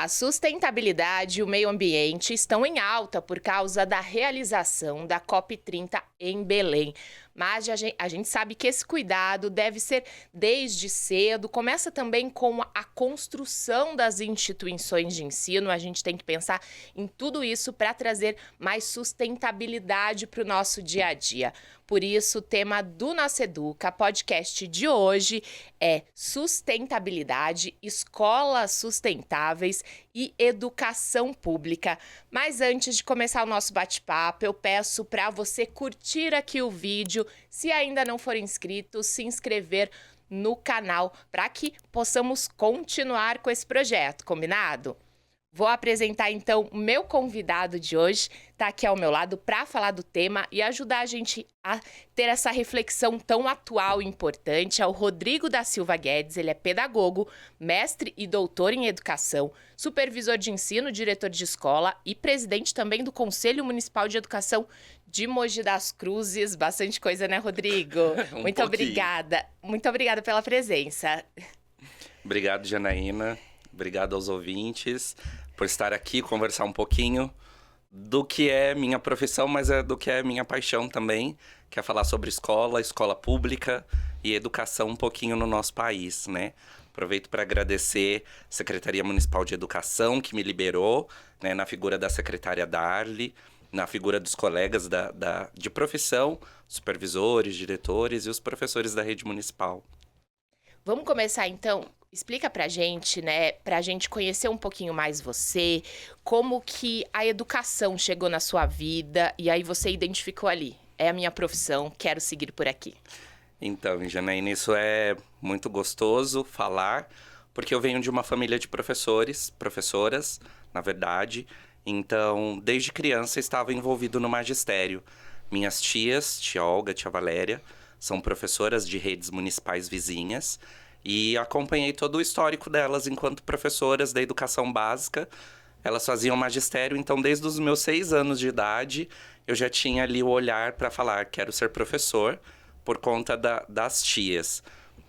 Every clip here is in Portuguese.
A sustentabilidade e o meio ambiente estão em alta por causa da realização da COP30 em Belém. Mas a gente sabe que esse cuidado deve ser desde cedo. Começa também com a construção das instituições de ensino. A gente tem que pensar em tudo isso para trazer mais sustentabilidade para o nosso dia a dia. Por isso, o tema do Nossa Educa podcast de hoje é sustentabilidade, escolas sustentáveis e educação pública. Mas antes de começar o nosso bate-papo, eu peço para você curtir aqui o vídeo, se ainda não for inscrito, se inscrever no canal para que possamos continuar com esse projeto, combinado? Vou apresentar então o meu convidado de hoje, está aqui ao meu lado para falar do tema e ajudar a gente a ter essa reflexão tão atual e importante. É o Rodrigo da Silva Guedes, ele é pedagogo, mestre e doutor em educação, supervisor de ensino, diretor de escola e presidente também do Conselho Municipal de Educação de Mogi das Cruzes. Bastante coisa, né, Rodrigo? Muito obrigada. Muito obrigada pela presença. Obrigado, Janaína. Obrigado aos ouvintes por estar aqui, conversar um pouquinho do que é minha profissão, mas é do que é minha paixão também, que é falar sobre escola pública e educação um pouquinho no nosso país, né? Aproveito para agradecer a Secretaria Municipal de Educação, que me liberou, né, na figura da secretária Darly, na figura dos colegas de profissão, supervisores, diretores e os professores da rede municipal. Vamos começar então. Explica pra gente, né, pra gente conhecer um pouquinho mais você, como que a educação chegou na sua vida e aí você identificou ali, é a minha profissão, quero seguir por aqui. Então, Janaína, isso é muito gostoso falar, porque eu venho de uma família de professoras, na verdade, então, desde criança estava envolvido no magistério. Minhas tias, tia Olga, tia Valéria, são professoras de redes municipais vizinhas, e acompanhei todo o histórico delas enquanto professoras da educação básica. Elas faziam magistério, então desde os meus 6 anos de idade, eu já tinha ali o olhar para falar, quero ser professor, por conta das tias.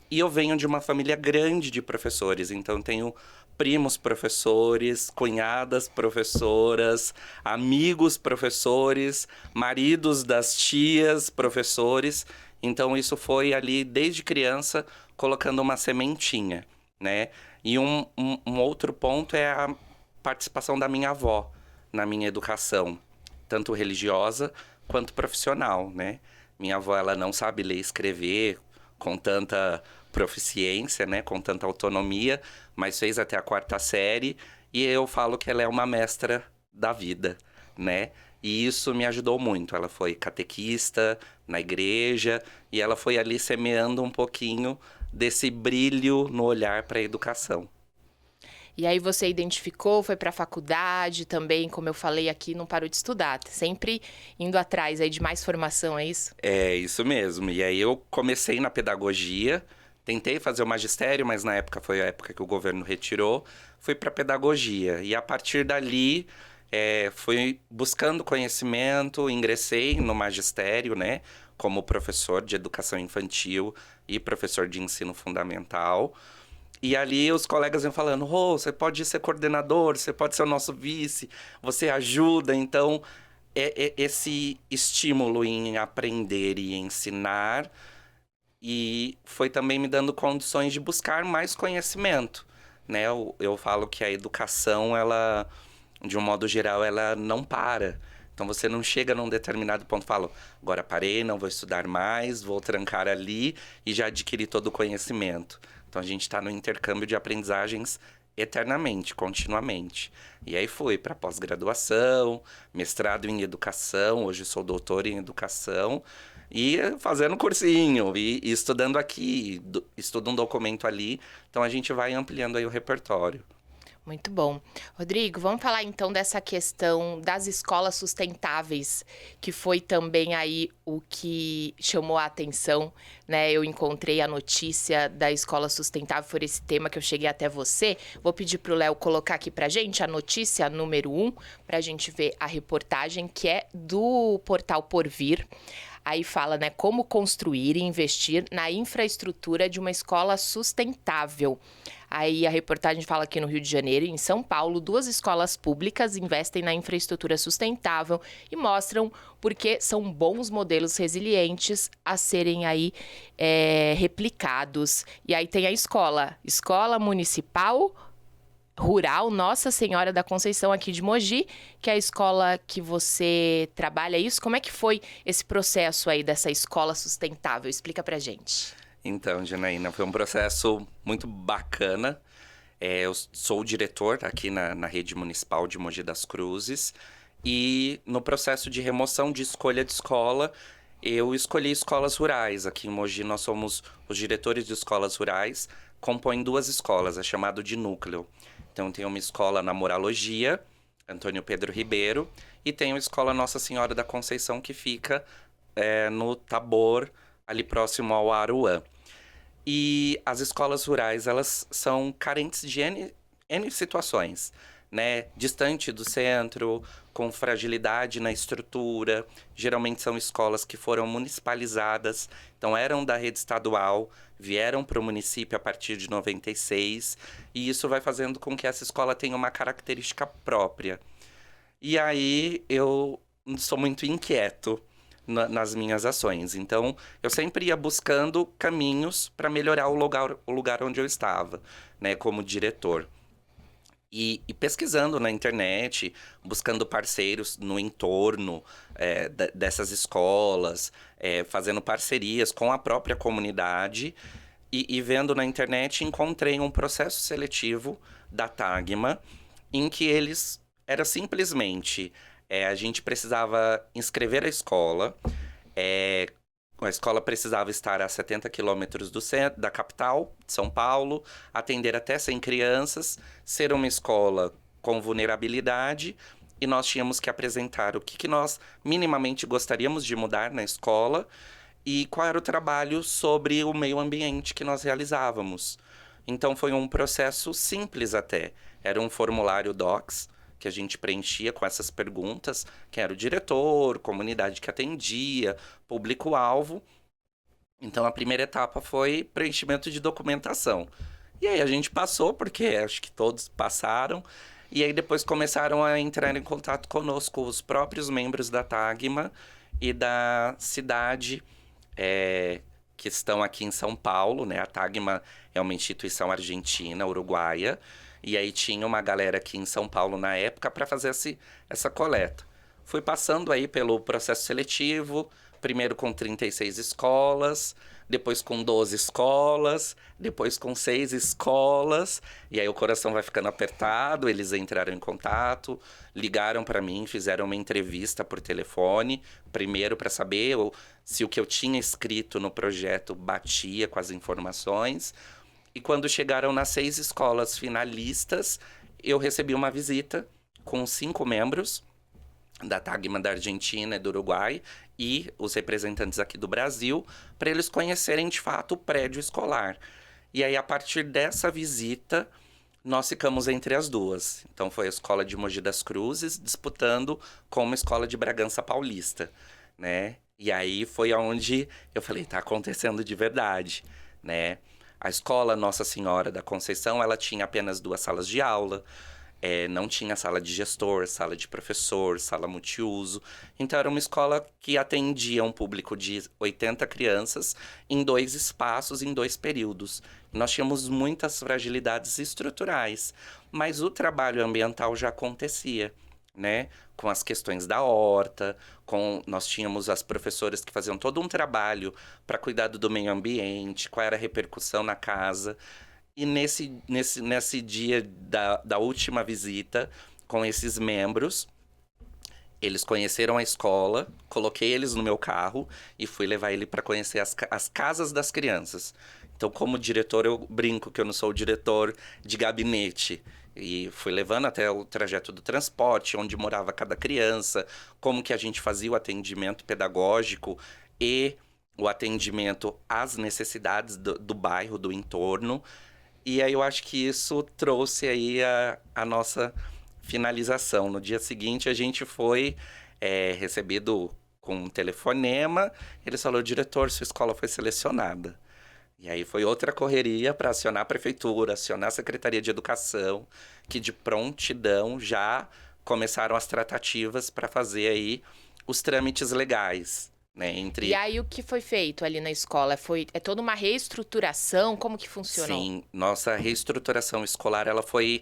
E eu venho de uma família grande de professores, então tenho primos professores, cunhadas professoras, amigos professores, maridos das tias professores. Então isso foi ali desde criança, colocando uma sementinha, né? E um outro ponto é a participação da minha avó na minha educação, tanto religiosa quanto profissional, né? Minha avó, ela não sabe ler e escrever com tanta proficiência, né? Com tanta autonomia, mas fez até a 4ª série e eu falo que ela é uma mestra da vida, né? E isso me ajudou muito. Ela foi catequista na igreja e ela foi ali semeando um pouquinho desse brilho no olhar para a educação. E aí você identificou, foi para a faculdade também, como eu falei aqui, não parou de estudar, sempre indo atrás aí de mais formação, é isso? É, isso mesmo. E aí eu comecei na pedagogia, tentei fazer o magistério, mas na época foi a época que o governo retirou, fui para pedagogia. E a partir dali, fui buscando conhecimento, ingressei no magistério, né, como professor de educação infantil e professor de ensino fundamental. E ali os colegas iam falando, você pode ser coordenador, você pode ser o nosso vice, você ajuda. Então, esse estímulo em aprender e ensinar, e foi também me dando condições de buscar mais conhecimento, né? Eu falo que a educação, ela, de um modo geral, ela não para. Então, você não chega num determinado ponto e fala, agora parei, não vou estudar mais, vou trancar ali e já adquiri todo o conhecimento. Então, a gente está no intercâmbio de aprendizagens eternamente, continuamente. E aí fui para pós-graduação, mestrado em educação, hoje sou doutor em educação, e fazendo cursinho, e estudando aqui, estudo um documento ali. Então, a gente vai ampliando aí o repertório. Muito bom. Rodrigo, vamos falar então dessa questão das escolas sustentáveis, que foi também aí o que chamou a atenção, né? Eu encontrei a notícia da escola sustentável, por esse tema que eu cheguei até você. Vou pedir para o Léo colocar aqui para gente a notícia número 1, para a gente ver a reportagem, que é do portal Porvir. Aí fala, né, como construir e investir na infraestrutura de uma escola sustentável. Aí a reportagem fala que no Rio de Janeiro e em São Paulo, 2 escolas públicas investem na infraestrutura sustentável e mostram porque são bons modelos resilientes a serem aí replicados. E aí tem a Escola Municipal Rural Nossa Senhora da Conceição aqui de Mogi, que é a escola que você trabalha isso. Como é que foi esse processo aí dessa escola sustentável? Explica pra gente. Então, Janaína, foi um processo muito bacana. Eu sou o diretor aqui na rede municipal de Mogi das Cruzes. E no processo de remoção de escolha de escola, eu escolhi escolas rurais. Aqui em Mogi nós somos os diretores de escolas rurais, compõem 2 escolas, é chamado de núcleo. Então tem uma escola na Moralogia, Antônio Pedro Ribeiro, e tem uma escola Nossa Senhora da Conceição que fica no Tabor, ali próximo ao Aruã. E as escolas rurais, elas são carentes de N situações, né? Distante do centro, com fragilidade na estrutura. Geralmente são escolas que foram municipalizadas, então eram da rede estadual, vieram para o município a partir de 96, e isso vai fazendo com que essa escola tenha uma característica própria. E aí eu sou muito inquieto nas minhas ações. Então, eu sempre ia buscando caminhos para melhorar o lugar onde eu estava, né, como diretor. E pesquisando na internet, buscando parceiros no entorno dessas escolas, fazendo parcerias com a própria comunidade. E vendo na internet, encontrei um processo seletivo da Tagma, em que eles era simplesmente a gente precisava inscrever a escola, a escola precisava estar a 70 quilômetros do centro, da capital, de São Paulo, atender até 100 crianças, ser uma escola com vulnerabilidade, e nós tínhamos que apresentar o que nós minimamente gostaríamos de mudar na escola e qual era o trabalho sobre o meio ambiente que nós realizávamos. Então foi um processo simples até. Era um formulário Docs, que a gente preenchia com essas perguntas, quem era o diretor, comunidade que atendia, público-alvo. Então, a primeira etapa foi preenchimento de documentação. E aí a gente passou, porque acho que todos passaram, e aí depois começaram a entrar em contato conosco os próprios membros da Tagma e da cidade que estão aqui em São Paulo, né? A Tagma é uma instituição argentina, uruguaia, e aí tinha uma galera aqui em São Paulo na época para fazer essa coleta. Fui passando aí pelo processo seletivo, primeiro com 36 escolas, depois com 12 escolas, depois com 6 escolas, e aí o coração vai ficando apertado, eles entraram em contato, ligaram para mim, fizeram uma entrevista por telefone, primeiro para saber se o que eu tinha escrito no projeto batia com as informações. E quando chegaram nas 6 escolas finalistas, eu recebi uma visita com 5 membros da Tagma da Argentina e do Uruguai e os representantes aqui do Brasil, para eles conhecerem de fato o prédio escolar. E aí, a partir dessa visita, nós ficamos entre as duas. Então, foi a escola de Mogi das Cruzes disputando com uma escola de Bragança Paulista, né? E aí foi onde eu falei, tá acontecendo de verdade, né? A escola Nossa Senhora da Conceição, ela tinha apenas 2 salas de aula, não tinha sala de gestor, sala de professor, sala multiuso. Então, era uma escola que atendia um público de 80 crianças em 2 espaços, em 2 períodos. Nós tínhamos muitas fragilidades estruturais, mas o trabalho ambiental já acontecia, né? Com as questões da horta, nós tínhamos as professoras que faziam todo um trabalho para cuidar do meio ambiente, qual era a repercussão na casa. E nesse dia da última visita com esses membros, eles conheceram a escola, coloquei eles no meu carro e fui levar ele para conhecer as casas das crianças. Então, como diretor, eu brinco que eu não sou o diretor de gabinete. E fui levando até o trajeto do transporte, onde morava cada criança, como que a gente fazia o atendimento pedagógico e o atendimento às necessidades do bairro, do entorno. E aí eu acho que isso trouxe aí a nossa finalização. No dia seguinte, a gente foi recebido com um telefonema. Eles falaram: diretor, sua escola foi selecionada. E aí foi outra correria para acionar a prefeitura, acionar a Secretaria de Educação, que de prontidão já começaram as tratativas para fazer aí os trâmites legais, né? E aí o que foi feito ali na escola? É toda uma reestruturação? Como que funcionou? Sim, nossa reestruturação escolar, ela foi,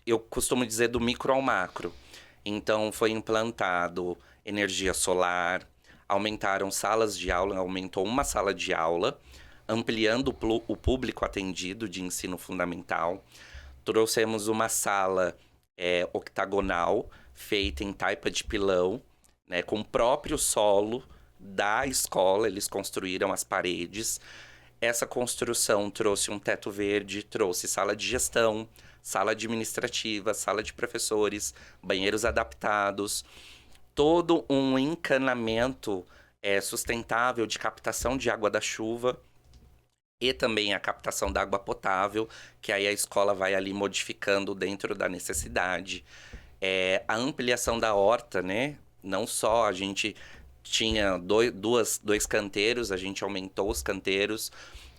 eu costumo dizer, do micro ao macro. Então, foi implantado energia solar, aumentaram salas de aula, aumentou uma sala de aula, ampliando o público atendido de ensino fundamental. Trouxemos uma sala octagonal, feita em taipa de pilão, né, com o próprio solo da escola, eles construíram as paredes. Essa construção trouxe um teto verde, trouxe sala de gestão, sala administrativa, sala de professores, banheiros adaptados, todo um encanamento sustentável de captação de água da chuva e também a captação da água potável, que aí a escola vai ali modificando dentro da necessidade. A ampliação da horta, né? Não só a gente tinha dois canteiros, a gente aumentou os canteiros,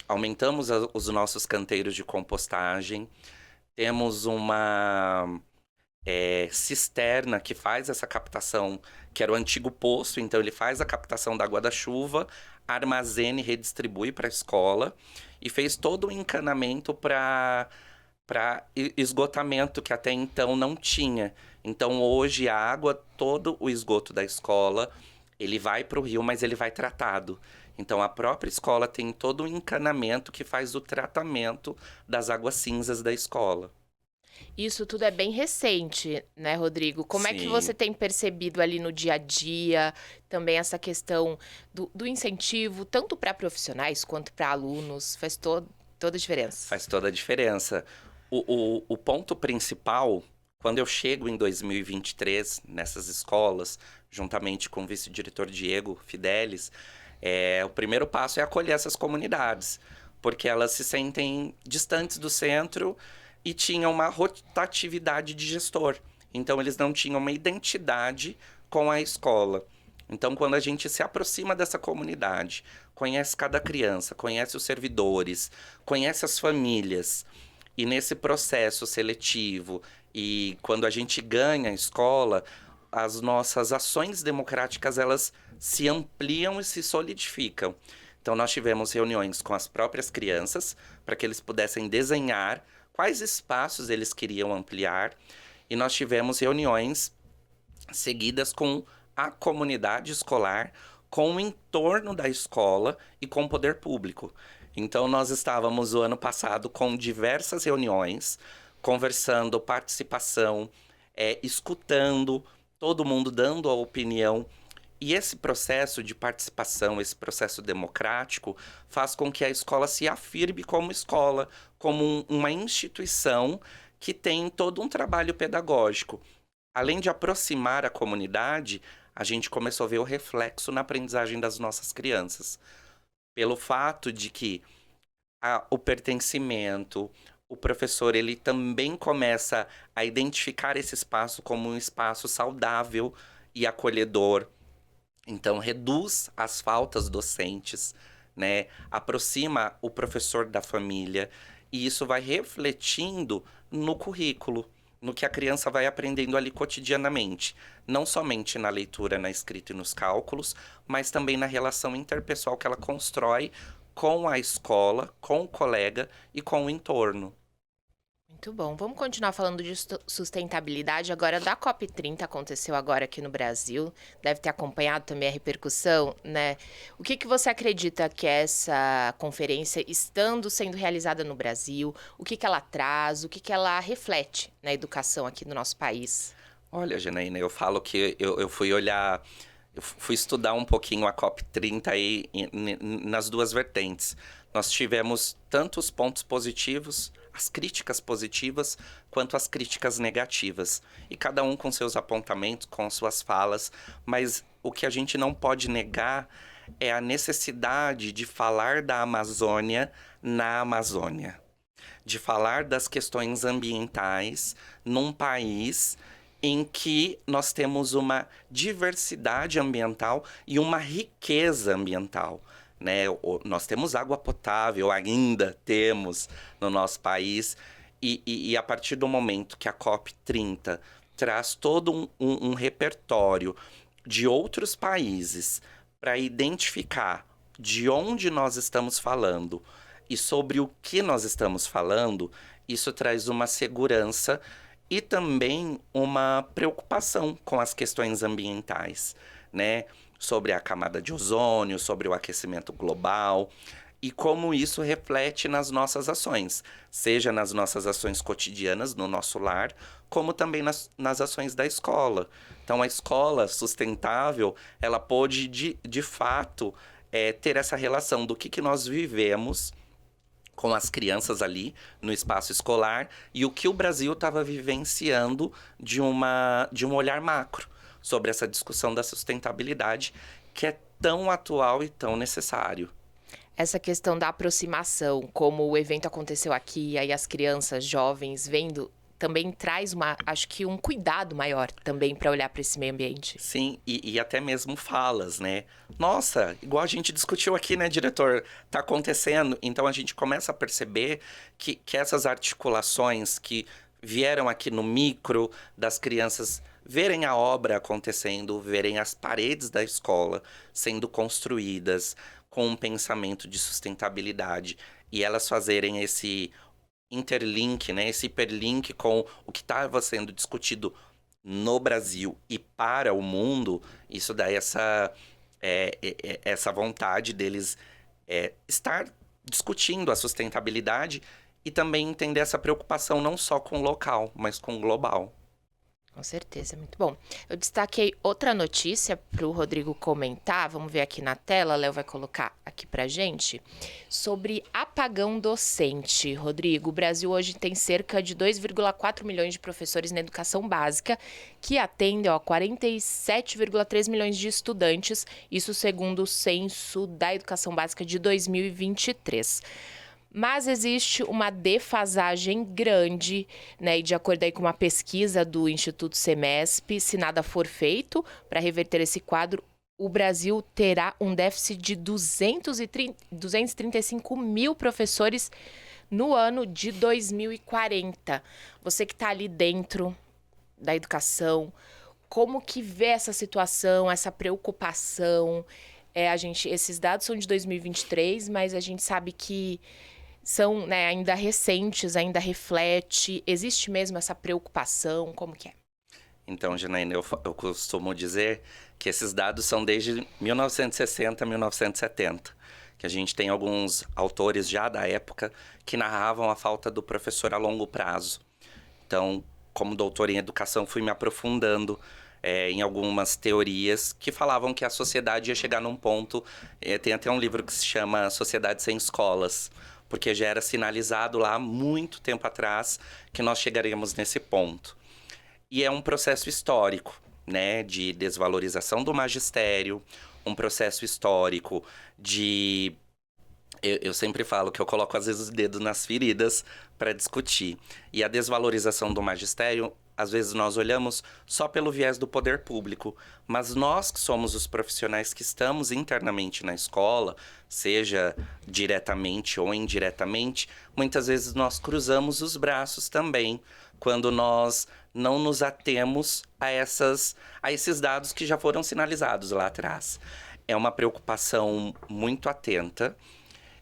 aumentamos os nossos canteiros de compostagem. Temos uma cisterna que faz essa captação, que era o antigo poço, então ele faz a captação da água da chuva, armazena e redistribui para a escola, e fez todo o encanamento para esgotamento que até então não tinha. Então hoje a água, todo o esgoto da escola, ele vai para o rio, mas ele vai tratado. Então a própria escola tem todo o encanamento que faz o tratamento das águas cinzas da escola. Isso tudo é bem recente, né, Rodrigo? Como é que Sim. você tem percebido ali no dia a dia também essa questão do incentivo, tanto para profissionais quanto para alunos? Faz toda a diferença. Faz toda a diferença. O ponto principal, quando eu chego em 2023 nessas escolas, juntamente com o vice-diretor Diego Fidelis, o primeiro passo é acolher essas comunidades, porque elas se sentem distantes do centro e tinham uma rotatividade de gestor. Então, eles não tinham uma identidade com a escola. Então, quando a gente se aproxima dessa comunidade, conhece cada criança, conhece os servidores, conhece as famílias, e nesse processo seletivo, e quando a gente ganha a escola, as nossas ações democráticas, elas se ampliam e se solidificam. Então, nós tivemos reuniões com as próprias crianças, para que eles pudessem desenhar quais espaços eles queriam ampliar, e nós tivemos reuniões seguidas com a comunidade escolar, com o entorno da escola e com o poder público. Então, nós estávamos o ano passado com diversas reuniões, conversando, participação, escutando, todo mundo dando a opinião. E esse processo de participação, esse processo democrático, faz com que a escola se afirme como escola, como uma instituição que tem todo um trabalho pedagógico. Além de aproximar a comunidade, a gente começou a ver o reflexo na aprendizagem das nossas crianças. Pelo fato de que o pertencimento, o professor ele também começa a identificar esse espaço como um espaço saudável e acolhedor. Então, reduz as faltas docentes, né? Aproxima o professor da família, e isso vai refletindo no currículo, no que a criança vai aprendendo ali cotidianamente. Não somente na leitura, na escrita e nos cálculos, mas também na relação interpessoal que ela constrói com a escola, com o colega e com o entorno. Muito bom. Vamos continuar falando de sustentabilidade. Agora, da COP30 aconteceu agora aqui no Brasil. Deve ter acompanhado também a repercussão, né? O que você acredita que essa conferência, estando sendo realizada no Brasil, o que ela traz, o que ela reflete na educação aqui no nosso país? Olha, Janaína, eu falo que eu fui olhar, eu fui estudar um pouquinho a COP30 aí nas duas vertentes. Nós tivemos tanto os pontos positivos, as críticas positivas, quanto as críticas negativas. E cada um com seus apontamentos, com suas falas. Mas o que a gente não pode negar é a necessidade de falar da Amazônia na Amazônia. De falar das questões ambientais num país em que nós temos uma diversidade ambiental e uma riqueza ambiental, né? Nós temos água potável, ainda temos no nosso país, e a partir do momento que a COP30 traz todo um repertório de outros países para identificar de onde nós estamos falando e sobre o que nós estamos falando, isso traz uma segurança e também uma preocupação com as questões ambientais, né? Sobre a camada de ozônio, sobre o aquecimento global e como isso reflete nas nossas ações, seja nas nossas ações cotidianas, no nosso lar, como também nas ações da escola. Então, a escola sustentável, ela pôde, de fato, ter essa relação do que nós vivemos com as crianças ali no espaço escolar e o que o Brasil estava vivenciando de um olhar macro sobre essa discussão da sustentabilidade que é tão atual e tão necessário. Essa questão da aproximação, como o evento aconteceu aqui, aí as crianças, jovens, vendo, também traz acho que um cuidado maior também para olhar para esse meio ambiente. Sim, e até mesmo falas, né? Nossa, igual a gente discutiu aqui, né, diretor? Tá acontecendo. Então a gente começa a perceber que essas articulações que vieram aqui no micro das crianças verem a obra acontecendo, verem as paredes da escola sendo construídas com um pensamento de sustentabilidade e elas fazerem esse interlink, né, esse hiperlink com o que estava sendo discutido no Brasil e para o mundo, isso dá essa vontade deles estar discutindo a sustentabilidade e também entender essa preocupação não só com o local, mas com o global. Com certeza, muito bom. Eu destaquei outra notícia para o Rodrigo comentar, vamos ver aqui na tela, Léo vai colocar aqui para gente, sobre apagão docente. Rodrigo, o Brasil hoje tem cerca de 2,4 milhões de professores na educação básica, que atendem a 47,3 milhões de estudantes, isso segundo o censo da educação básica de 2023. Mas existe uma defasagem grande, né? E de acordo aí com uma pesquisa do Instituto Semesp, se nada for feito para reverter esse quadro, o Brasil terá um déficit de 235 mil professores no ano de 2040. Você que está ali dentro da educação, como que vê essa situação, essa preocupação? Esses dados são de 2023, mas a gente sabe que são, né, ainda recentes, ainda reflete. Existe mesmo essa preocupação? Como que é? Então, Janaína, eu costumo dizer que esses dados são desde 1960, 1970. Que a gente tem alguns autores já da época que narravam a falta do professor a longo prazo. Então, como doutor em educação, fui me aprofundando em algumas teorias que falavam que a sociedade ia chegar num ponto... tem até um livro que se chama Sociedade Sem Escolas, porque já era sinalizado lá há muito tempo atrás que nós chegaríamos nesse ponto. E é um processo histórico, né, de desvalorização do magistério, um processo histórico de... Eu sempre falo que eu coloco, às vezes, os dedos nas feridas para discutir. E a desvalorização do magistério, às vezes, nós olhamos só pelo viés do poder público. Mas nós que somos os profissionais que estamos internamente na escola, seja diretamente ou indiretamente, muitas vezes nós cruzamos os braços também, quando nós não nos atemos a esses dados que já foram sinalizados lá atrás. É uma preocupação muito atenta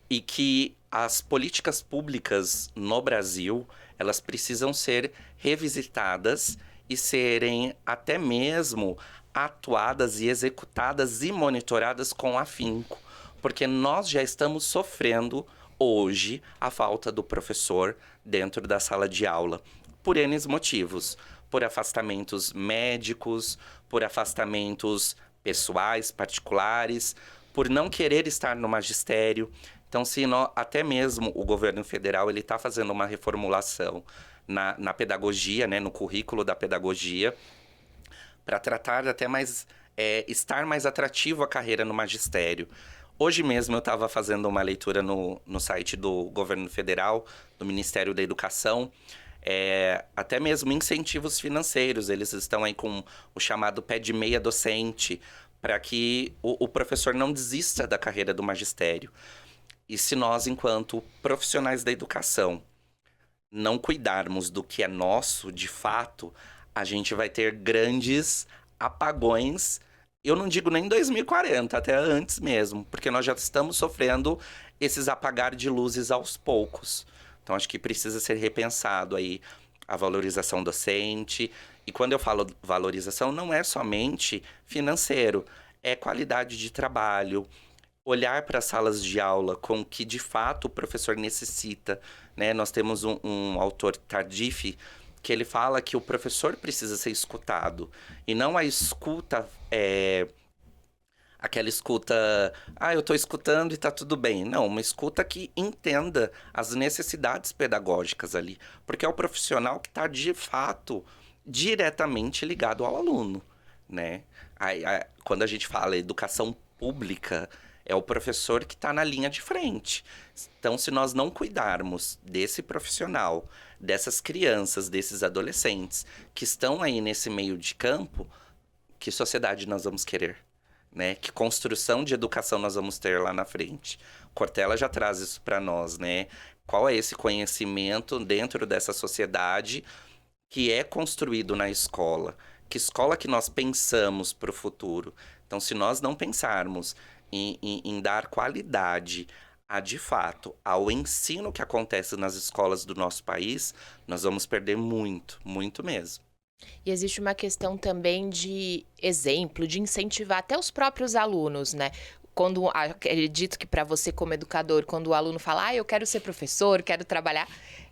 e que as políticas públicas no Brasil, elas precisam ser revisitadas e serem até mesmo atuadas e executadas e monitoradas com afinco, porque nós já estamos sofrendo hoje a falta do professor dentro da sala de aula, por N motivos, por afastamentos médicos, por afastamentos pessoais, particulares, por não querer estar no magistério. Então, até mesmo o governo federal está fazendo uma reformulação na pedagogia, né, no currículo da pedagogia, para tratar até mais, estar mais atrativo a carreira no magistério. Hoje mesmo eu estava fazendo uma leitura no site do governo federal, do Ministério da Educação, até mesmo incentivos financeiros. Eles estão aí com o chamado pé de meia docente, para que o professor não desista da carreira do magistério. E se nós, enquanto profissionais da educação, não cuidarmos do que é nosso, de fato, a gente vai ter grandes apagões. Eu não digo nem 2040, até antes mesmo, porque nós já estamos sofrendo esses apagar de luzes aos poucos. Então, acho que precisa ser repensado aí a valorização docente. E quando eu falo valorização, não é somente financeiro, é qualidade de trabalho, olhar para as salas de aula com o que de fato o professor necessita, né? Nós temos um autor, Tardif, que ele fala que o professor precisa ser escutado. E não a escuta, aquela escuta, eu estou escutando e está tudo bem. Não, uma escuta que entenda as necessidades pedagógicas ali. Porque é o profissional que está, de fato, diretamente ligado ao aluno, né? Quando a gente fala educação pública, é o professor que está na linha de frente. Então, se nós não cuidarmos desse profissional, dessas crianças, desses adolescentes que estão aí nesse meio de campo, que sociedade nós vamos querer, né? Que construção de educação nós vamos ter lá na frente? Cortella já traz isso para nós, né? Qual é esse conhecimento dentro dessa sociedade que é construído na escola? Que escola que nós pensamos para o futuro? Então, se nós não pensarmos em dar qualidade de fato, ao ensino que acontece nas escolas do nosso país, nós vamos perder muito, muito mesmo. E existe uma questão também de exemplo, de incentivar até os próprios alunos, né? Quando, acredito que para você como educador, quando o aluno fala, eu quero ser professor, quero trabalhar,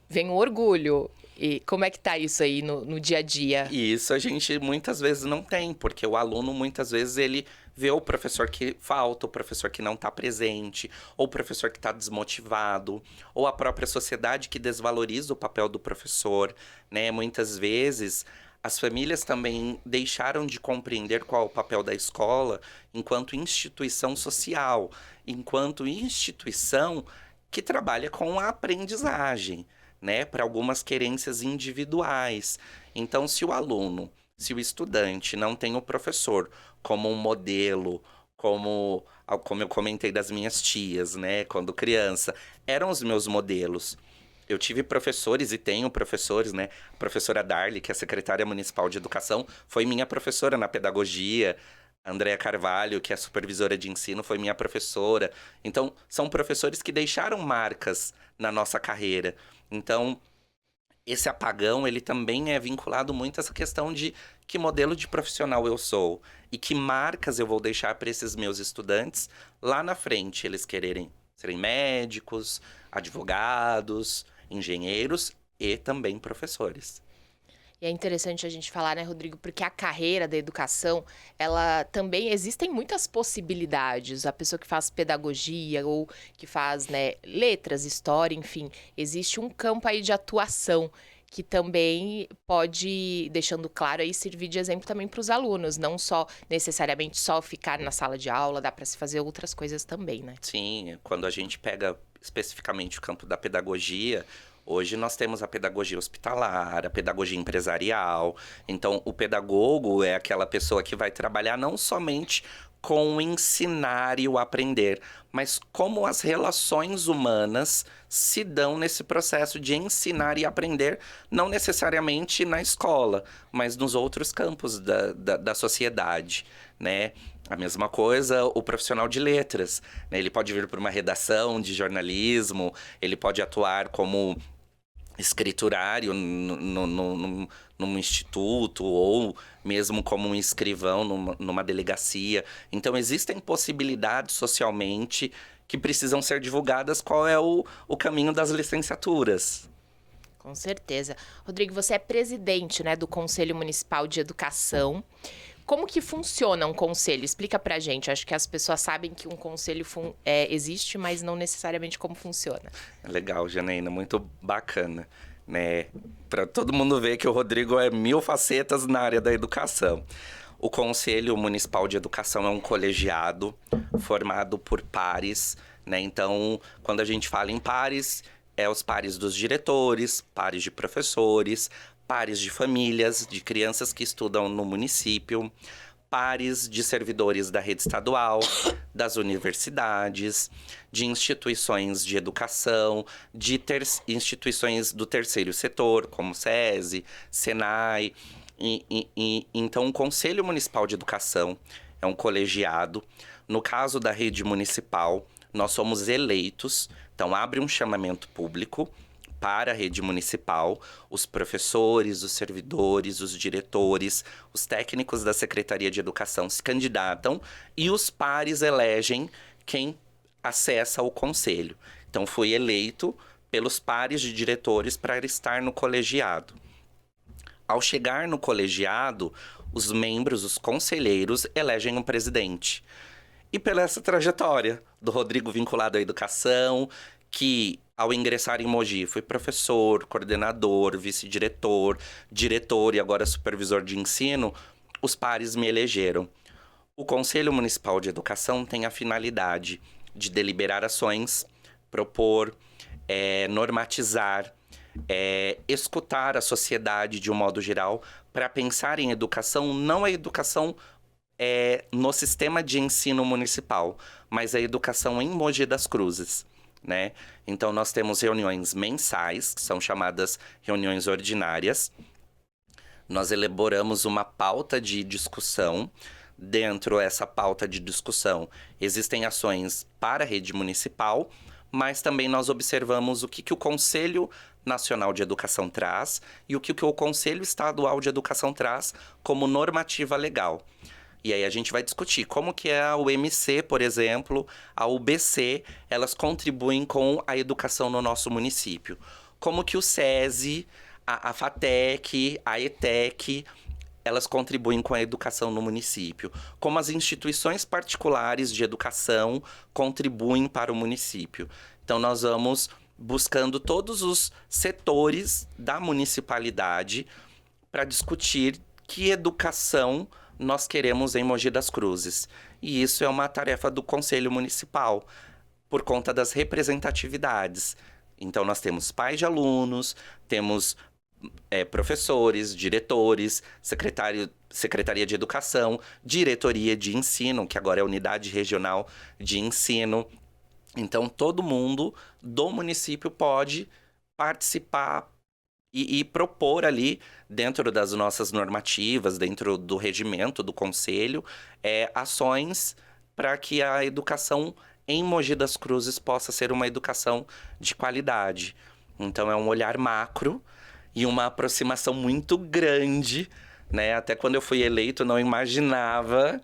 vem o orgulho. E como é que tá isso aí no dia a dia? E isso a gente muitas vezes não tem, porque o aluno muitas vezes ele vê o professor que falta, o professor que não está presente, ou o professor que está desmotivado, ou a própria sociedade que desvaloriza o papel do professor, né? Muitas vezes as famílias também deixaram de compreender qual é o papel da escola enquanto instituição social, enquanto instituição que trabalha com a aprendizagem, né, para algumas querências individuais. Então, se o aluno, se o estudante não tem o professor como um modelo, como eu comentei das minhas tias, né, quando criança, eram os meus modelos. Eu tive professores e tenho professores, né? A professora Darly, que é a secretária municipal de educação, foi minha professora na pedagogia. A Andréa Carvalho, que é a supervisora de ensino, foi minha professora. Então, são professores que deixaram marcas na nossa carreira. Então, esse apagão, ele também é vinculado muito a essa questão de que modelo de profissional eu sou e que marcas eu vou deixar para esses meus estudantes lá na frente, eles quererem serem médicos, advogados, engenheiros e também professores. E é interessante a gente falar, né, Rodrigo, porque a carreira da educação, ela também existem muitas possibilidades. A pessoa que faz pedagogia ou que faz, né, letras, história, enfim, existe um campo aí de atuação que também pode, deixando claro aí, servir de exemplo também para os alunos, não só necessariamente só ficar na sala de aula, dá para se fazer outras coisas também, né? Sim, quando a gente pega especificamente o campo da pedagogia, hoje nós temos a pedagogia hospitalar, a pedagogia empresarial. Então, o pedagogo é aquela pessoa que vai trabalhar não somente com o ensinar e o aprender, mas como as relações humanas se dão nesse processo de ensinar e aprender, não necessariamente na escola, mas nos outros campos da sociedade, né? A mesma coisa o profissional de letras, né? Ele pode vir para uma redação de jornalismo, ele pode atuar como escriturário num instituto ou mesmo como um escrivão numa delegacia. Então, existem possibilidades socialmente que precisam ser divulgadas. Qual é o caminho das licenciaturas? Com certeza. Rodrigo, você é presidente, né, do Conselho Municipal de Educação. Como que funciona um conselho? Explica pra gente. Acho que as pessoas sabem que um conselho existe, mas não necessariamente como funciona. Legal, Janaína. Muito bacana, né? Para todo mundo ver que o Rodrigo é 1000 facetas na área da educação. O Conselho Municipal de Educação é um colegiado formado por pares, né? Então, quando a gente fala em pares, os pares dos diretores, pares de professores, pares de famílias, de crianças que estudam no município, pares de servidores da rede estadual, das universidades, de instituições de educação, de instituições do terceiro setor, como SESI, SENAI. Então, o Conselho Municipal de Educação é um colegiado. No caso da rede municipal, nós somos eleitos. Então, abre um chamamento público para a rede municipal, os professores, os servidores, os diretores, os técnicos da Secretaria de Educação se candidatam e os pares elegem quem acessa o conselho. Então, fui eleito pelos pares de diretores para estar no colegiado. Ao chegar no colegiado, os membros, os conselheiros, elegem um presidente. E pela essa trajetória do Rodrigo vinculado à educação, que ao ingressar em Mogi fui professor, coordenador, vice-diretor, diretor e agora supervisor de ensino, os pares me elegeram. O Conselho Municipal de Educação tem a finalidade de deliberar ações, propor, normatizar, escutar a sociedade de um modo geral para pensar em educação, não a educação no sistema de ensino municipal, mas a educação em Mogi das Cruzes, né? Então, nós temos reuniões mensais, que são chamadas reuniões ordinárias. Nós elaboramos uma pauta de discussão. Dentro dessa pauta de discussão, existem ações para a rede municipal, mas também nós observamos o que o Conselho Nacional de Educação traz e o que o Conselho Estadual de Educação traz como normativa legal. E aí a gente vai discutir como que a UMC, por exemplo, a UBC, elas contribuem com a educação no nosso município. Como que o SESI, a FATEC, a ETEC, elas contribuem com a educação no município. Como as instituições particulares de educação contribuem para o município. Então, nós vamos buscando todos os setores da municipalidade para discutir que educação nós queremos em Mogi das Cruzes. E isso é uma tarefa do Conselho Municipal, por conta das representatividades. Então, nós temos pais de alunos, temos professores, diretores, Secretaria de Educação, Diretoria de Ensino, que agora é a Unidade Regional de Ensino. Então, todo mundo do município pode participar e propor ali, dentro das nossas normativas, dentro do regimento do Conselho, ações para que a educação em Mogi das Cruzes possa ser uma educação de qualidade. Então, é um olhar macro e uma aproximação muito grande, né? Até quando eu fui eleito, não imaginava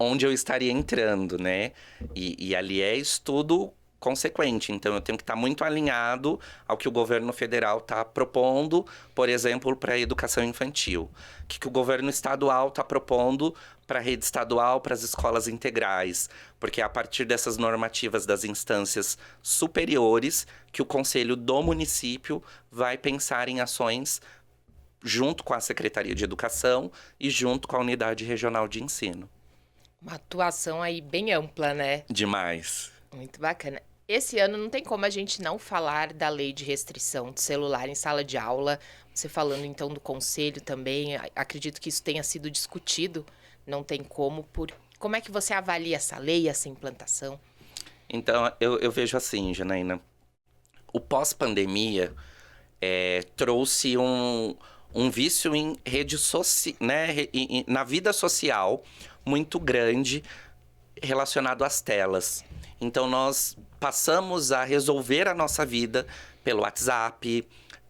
onde eu estaria entrando, né? E ali é estudo consequente. Então, eu tenho que estar muito alinhado ao que o governo federal está propondo, por exemplo, para a educação infantil. O que o governo estadual está propondo para a rede estadual, para as escolas integrais. Porque é a partir dessas normativas das instâncias superiores que o conselho do município vai pensar em ações junto com a Secretaria de Educação e junto com a Unidade Regional de Ensino. Uma atuação aí bem ampla, né? Demais. Muito bacana. Esse ano não tem como a gente não falar da lei de restrição de celular em sala de aula. Você falando então do conselho também, acredito que isso tenha sido discutido. Não tem como. Como é que você avalia essa lei, essa implantação? Então, eu vejo assim, Janaína. O pós-pandemia trouxe um vício em rede social, né? Na vida social muito grande relacionado às telas. Então, nós passamos a resolver a nossa vida pelo WhatsApp,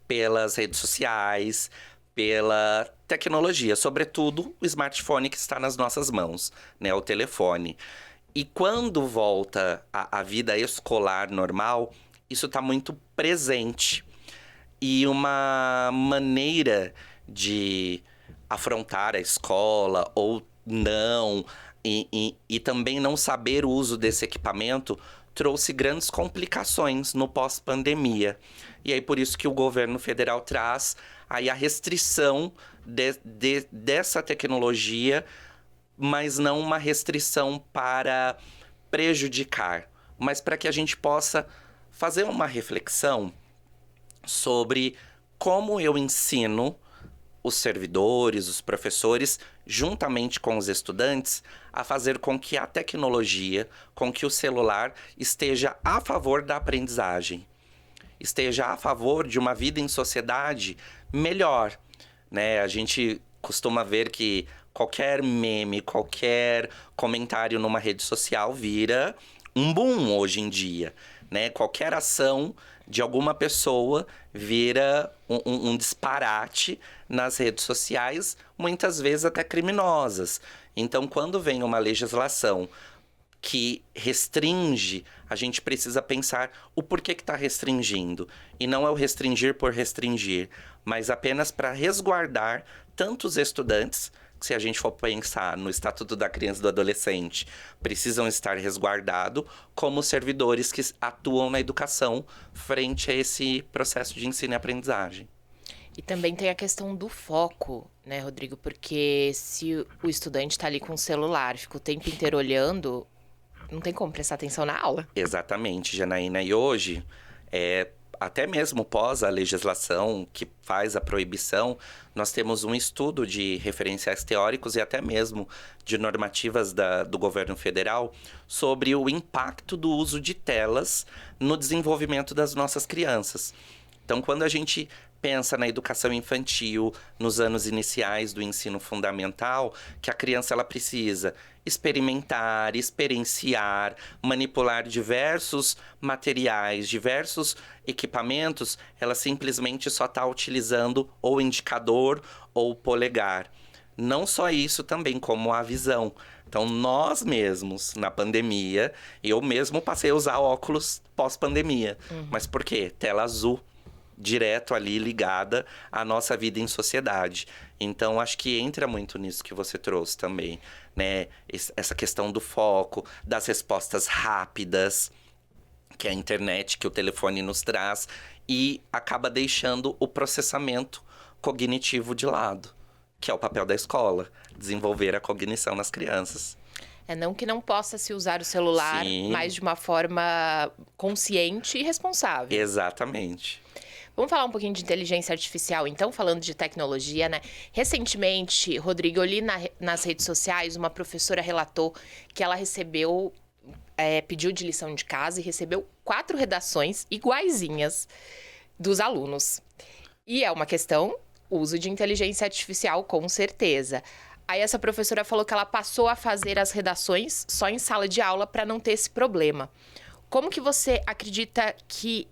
pelas redes sociais, pela tecnologia, sobretudo o smartphone que está nas nossas mãos, né, o telefone. E quando volta a vida escolar normal, isso está muito presente. E uma maneira de afrontar a escola ou não, e também não saber o uso desse equipamento, trouxe grandes complicações no pós-pandemia. E aí, por isso que o governo federal traz aí a restrição dessa tecnologia, mas não uma restrição para prejudicar, mas para que a gente possa fazer uma reflexão sobre como eu ensino os servidores, os professores, juntamente com os estudantes, a fazer com que a tecnologia, com que o celular esteja a favor da aprendizagem, esteja a favor de uma vida em sociedade melhor, né? A gente costuma ver que qualquer meme, qualquer comentário numa rede social vira um boom hoje em dia, né? Qualquer ação de alguma pessoa vira um disparate nas redes sociais, muitas vezes até criminosas. Então, quando vem uma legislação que restringe, a gente precisa pensar o porquê que está restringindo. E não é o restringir por restringir, mas apenas para resguardar tanto os estudantes, que se a gente for pensar no Estatuto da Criança e do Adolescente, precisam estar resguardados, como os servidores que atuam na educação frente a esse processo de ensino e aprendizagem. E também tem a questão do foco, né, Rodrigo? Porque se o estudante está ali com o celular, fica o tempo inteiro olhando, não tem como prestar atenção na aula. Exatamente, Janaína. E hoje, até mesmo pós a legislação que faz a proibição, nós temos um estudo de referenciais teóricos e até mesmo de normativas do governo federal sobre o impacto do uso de telas no desenvolvimento das nossas crianças. Então, quando a gente pensa na educação infantil, nos anos iniciais do ensino fundamental, que a criança ela precisa experimentar, experienciar, manipular diversos materiais, diversos equipamentos, ela simplesmente só está utilizando ou indicador ou polegar. Não só isso, também como a visão. Então, nós mesmos, na pandemia, eu mesmo passei a usar óculos pós-pandemia. Mas por quê? Tela azul. Direto ali ligada à nossa vida em sociedade. Então, acho que entra muito nisso que você trouxe também, né? Essa questão do foco, das respostas rápidas, que é a internet, que o telefone nos traz, e acaba deixando o processamento cognitivo de lado, que é o papel da escola, desenvolver a cognição nas crianças. Não que não possa se usar o celular, Sim. mas de uma forma consciente e responsável. Exatamente. Vamos falar um pouquinho de inteligência artificial, então, falando de tecnologia, né? Recentemente, Rodrigo, eu li nas redes sociais, uma professora relatou que ela recebeu, pediu de lição de casa e recebeu 4 redações iguaizinhas dos alunos. E é uma questão, uso de inteligência artificial, com certeza. Aí essa professora falou que ela passou a fazer as redações só em sala de aula para não ter esse problema. Como que você acredita que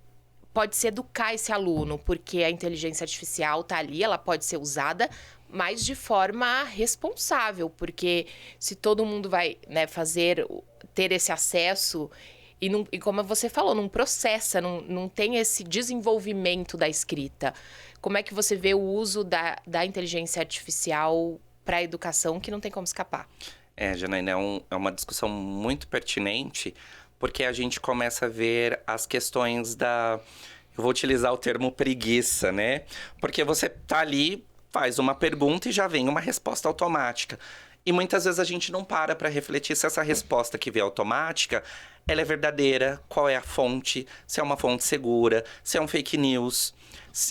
pode se educar esse aluno? Porque a inteligência artificial está ali, ela pode ser usada, mas de forma responsável. Porque se todo mundo vai, né, ter esse acesso e como você falou, não processa, não tem esse desenvolvimento da escrita. Como é que você vê o uso da inteligência artificial para a educação, que não tem como escapar? Janaína, é uma discussão muito pertinente, porque a gente começa a ver as questões eu vou utilizar o termo preguiça, né? Porque você tá ali, faz uma pergunta e já vem uma resposta automática. E muitas vezes a gente não para refletir se essa resposta que vem automática, ela é verdadeira, qual é a fonte, se é uma fonte segura, se é um fake news.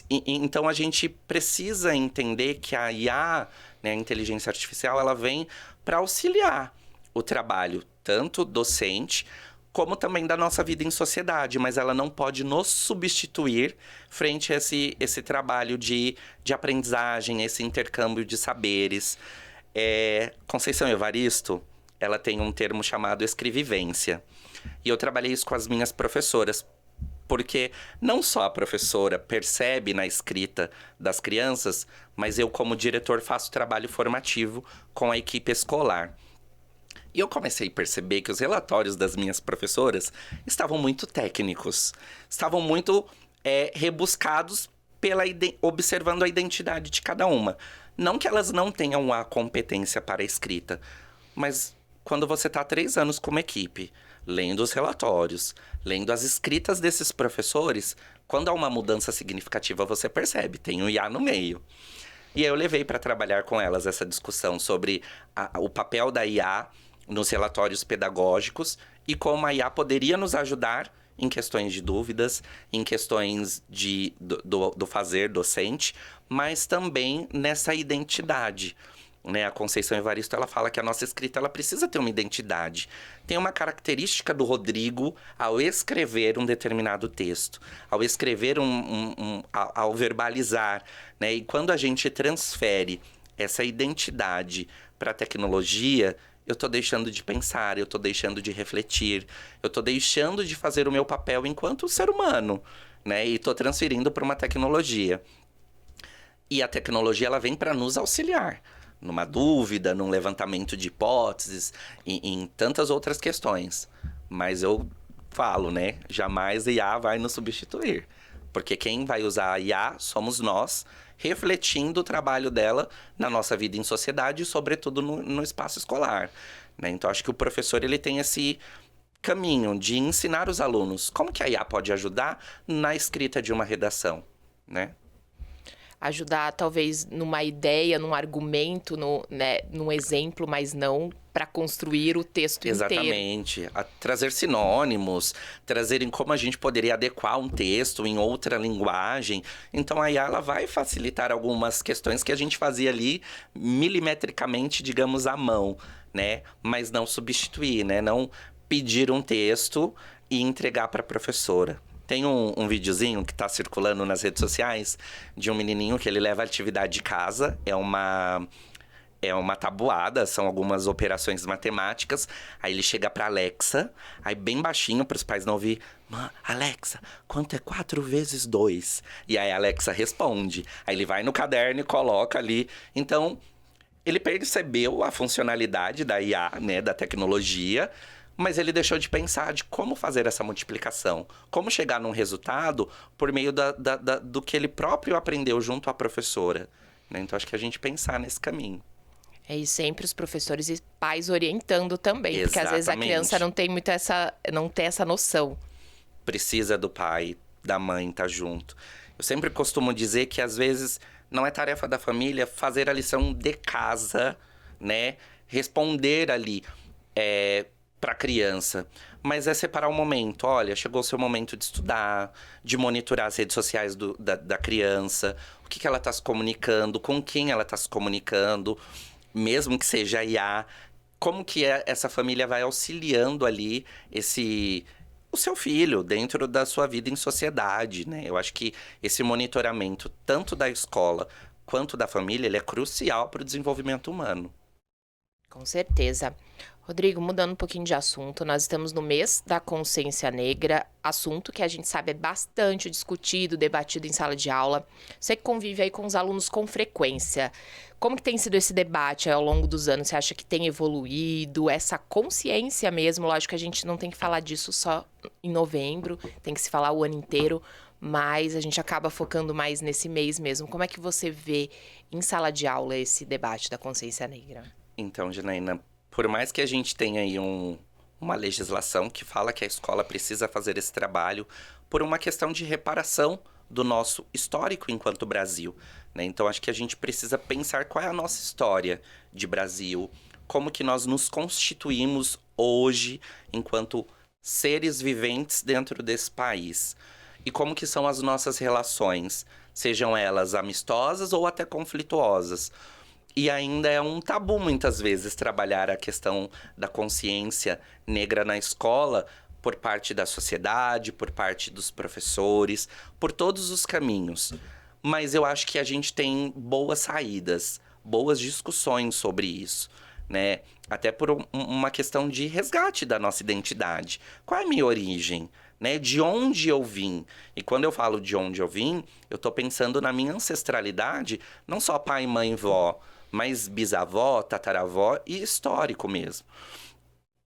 Então a gente precisa entender que a IA, né, a inteligência artificial, ela vem para auxiliar o trabalho, tanto docente, como também da nossa vida em sociedade, mas ela não pode nos substituir frente a esse trabalho de aprendizagem, esse intercâmbio de saberes. Conceição Evaristo, ela tem um termo chamado escrevivência. E eu trabalhei isso com as minhas professoras, porque não só a professora percebe na escrita das crianças, mas eu, como diretor, faço trabalho formativo com a equipe escolar. E eu comecei a perceber que os relatórios das minhas professoras estavam muito técnicos, estavam muito rebuscados observando a identidade de cada uma. Não que elas não tenham a competência para a escrita, mas quando você está há 3 anos com uma equipe, lendo os relatórios, lendo as escritas desses professores, quando há uma mudança significativa, você percebe, tem um IA no meio. E aí eu levei para trabalhar com elas essa discussão sobre o papel da IA nos relatórios pedagógicos e como a IA poderia nos ajudar em questões de dúvidas, em questões do fazer docente, mas também nessa identidade. Né? A Conceição Evaristo, ela fala que a nossa escrita ela precisa ter uma identidade. Tem uma característica do Rodrigo ao escrever um determinado texto, ao escrever ao verbalizar, né? E quando a gente transfere essa identidade para a tecnologia, eu estou deixando de pensar, eu estou deixando de refletir, eu estou deixando de fazer o meu papel enquanto ser humano, né? E estou transferindo para uma tecnologia. E a tecnologia ela vem para nos auxiliar numa dúvida, num levantamento de hipóteses, em tantas outras questões. Mas eu falo, né? Jamais a IA vai nos substituir. Porque quem vai usar a IA somos nós, refletindo o trabalho dela na nossa vida em sociedade e, sobretudo, no espaço escolar. Né? Então, acho que o professor ele tem esse caminho de ensinar os alunos como que a IA pode ajudar na escrita de uma redação, né? Ajudar, talvez, numa ideia, num argumento, num exemplo, mas não para construir o texto inteiro. Exatamente. Trazer sinônimos, trazerem como a gente poderia adequar um texto em outra linguagem. Então, a IA ela vai facilitar algumas questões que a gente fazia ali milimetricamente, digamos, à mão, né? Mas não substituir, né? Não pedir um texto e entregar para a professora. Tem um videozinho que tá circulando nas redes sociais de um menininho que ele leva a atividade de casa. É uma tabuada, são algumas operações matemáticas. Aí ele chega pra Alexa, aí bem baixinho para os pais não ouvir. Alexa, quanto é 4 vezes 2? E aí a Alexa responde. Aí ele vai no caderno e coloca ali. Então, ele percebeu a funcionalidade da IA, né, da tecnologia, mas ele deixou de pensar de como fazer essa multiplicação, como chegar num resultado por meio do que ele próprio aprendeu junto à professora. Né? Então, acho que a gente pensar nesse caminho. E sempre os professores e pais orientando também, Exatamente. Porque às vezes a criança não tem muito essa noção. Precisa do pai, da mãe estar junto. Eu sempre costumo dizer que às vezes não é tarefa da família fazer a lição de casa, né? Responder ali para a criança, mas é separar o momento. Olha, chegou o seu momento de estudar, de monitorar as redes sociais da criança, o que ela está se comunicando, com quem ela está se comunicando, mesmo que seja IA, como que essa família vai auxiliando ali o seu filho dentro da sua vida em sociedade, né? Eu acho que esse monitoramento, tanto da escola quanto da família, ele é crucial para o desenvolvimento humano. Com certeza. Rodrigo, mudando um pouquinho de assunto, nós estamos no mês da consciência negra, assunto que a gente sabe é bastante discutido, debatido em sala de aula. Você que convive aí com os alunos com frequência, como que tem sido esse debate ao longo dos anos? Você acha que tem evoluído essa consciência mesmo? Lógico que a gente não tem que falar disso só em novembro, tem que se falar o ano inteiro, mas a gente acaba focando mais nesse mês mesmo. Como é que você vê em sala de aula esse debate da consciência negra? Então, Janaína, por mais que a gente tenha aí uma legislação que fala que a escola precisa fazer esse trabalho por uma questão de reparação do nosso histórico enquanto Brasil, né? Então, acho que a gente precisa pensar qual é a nossa história de Brasil, como que nós nos constituímos hoje enquanto seres viventes dentro desse país. E como que são as nossas relações, sejam elas amistosas ou até conflituosas. E ainda é um tabu, muitas vezes, trabalhar a questão da consciência negra na escola por parte da sociedade, por parte dos professores, por todos os caminhos. Mas eu acho que a gente tem boas saídas, boas discussões sobre isso, né? Até por uma questão de resgate da nossa identidade. Qual é a minha origem? Né? De onde eu vim? E quando eu falo de onde eu vim, eu estou pensando na minha ancestralidade, não só pai, mãe, vó, mas bisavó, tataravó e histórico mesmo.